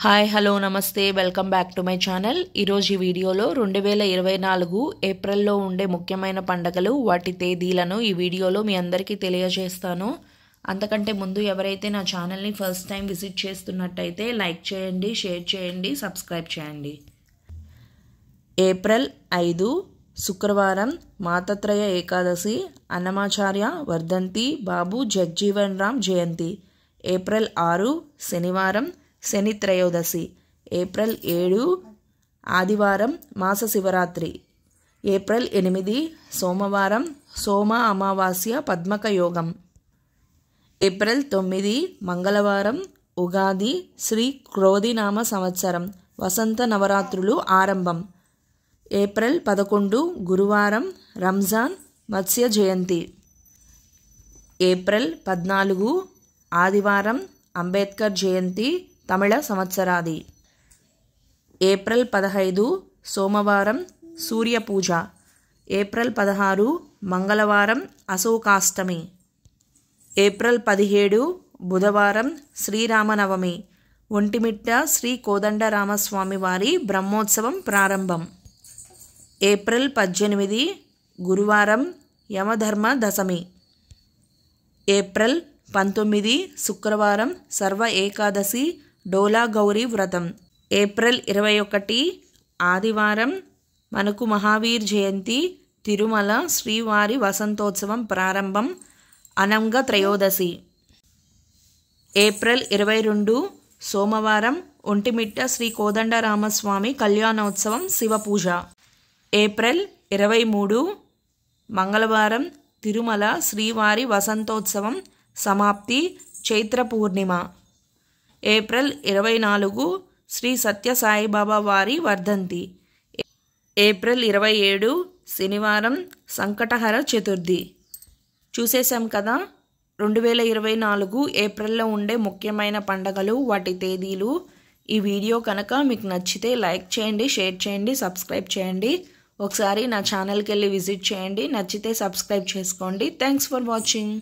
Hi hello నమస్తే welcome back to my channel. ఈరోజు ఈ వీడియోలో 2024 ఏప్రిల్లో ఉండే ముఖ్యమైన పండుగలు వాటి తేదీలను ఈ వీడియోలో మీ అందరికీ తెలియజేస్తాను. అంతకంటే ముందు ఎవరైతే నా ఛానల్ని ఫస్ట్ టైం విజిట్ చేస్తున్నట్టయితే లైక్ చేయండి, షేర్ చేయండి, సబ్స్క్రైబ్ చేయండి. ఏప్రిల్ 5 శుక్రవారం మాతత్రయ ఏకాదశి, అన్నమాచార్య వర్ధంతి, బాబు జగ్జీవన్ రామ్ జయంతి. ఏప్రిల్ 6 శనివారం శని త్రయోదశి. ఏప్రిల్ 7 ఆదివారం మాస శివరాత్రి. ఏప్రిల్ 8 సోమవారం సోమ అమావాస్య పద్మక యోగం. ఏప్రిల్ 9 మంగళవారం ఉగాది శ్రీ క్రోధినామ సంవత్సరం వసంత నవరాత్రులు ఆరంభం. ఏప్రిల్ 11 గురువారం రంజాన్ మత్స్య జయంతి. ఏప్రిల్ 14 ఆదివారం అంబేద్కర్ జయంతి తమిళ సంవత్సరాది. ఏప్రిల్ 15 సోమవారం సూర్య పూజ. ఏప్రిల్ 16 మంగళవారం అశోకాష్టమి. ఏప్రిల్ 17 బుధవారం శ్రీరామనవమి. ఒంటిమిట్ట శ్రీ కోదండరామస్వామి వారి బ్రహ్మోత్సవం ప్రారంభం. ఏప్రిల్ 18 గురువారం యమధర్మ దశమి. ఏప్రిల్ 19 శుక్రవారం సర్వ ఏకాదశి డోలా గౌరీ వ్రతం. ఏప్రిల్ 21 ఆదివారం మనకు మహావీర్ జయంతి తిరుమల శ్రీవారి వసంతోత్సవం ప్రారంభం అనంగ త్రయోదశి. ఏప్రిల్ 22 సోమవారం ఒంటిమిట్ట శ్రీ కోదండరామస్వామి కళ్యాణోత్సవం శివపూజ. ఏప్రిల్ 23 మంగళవారం తిరుమల శ్రీవారి వసంతోత్సవం సమాప్తి చైత్ర పూర్ణిమ. ఏప్రిల్ 24 శ్రీ సత్యసాయిబాబా వారి వర్ధంతి. ఏప్రిల్ 27 శనివారం సంకటహర చతుర్థి. చూసేశాం కదా 2024 ఏప్రిల్లో ఉండే ముఖ్యమైన పండుగలు వాటి తేదీలు. ఈ వీడియో కనుక మీకు నచ్చితే లైక్ చేయండి, షేర్ చేయండి, సబ్స్క్రైబ్ చేయండి. ఒకసారి నా ఛానల్కి వెళ్ళి విజిట్ చేయండి. నచ్చితే సబ్స్క్రైబ్ చేసుకోండి. Thanks for watching.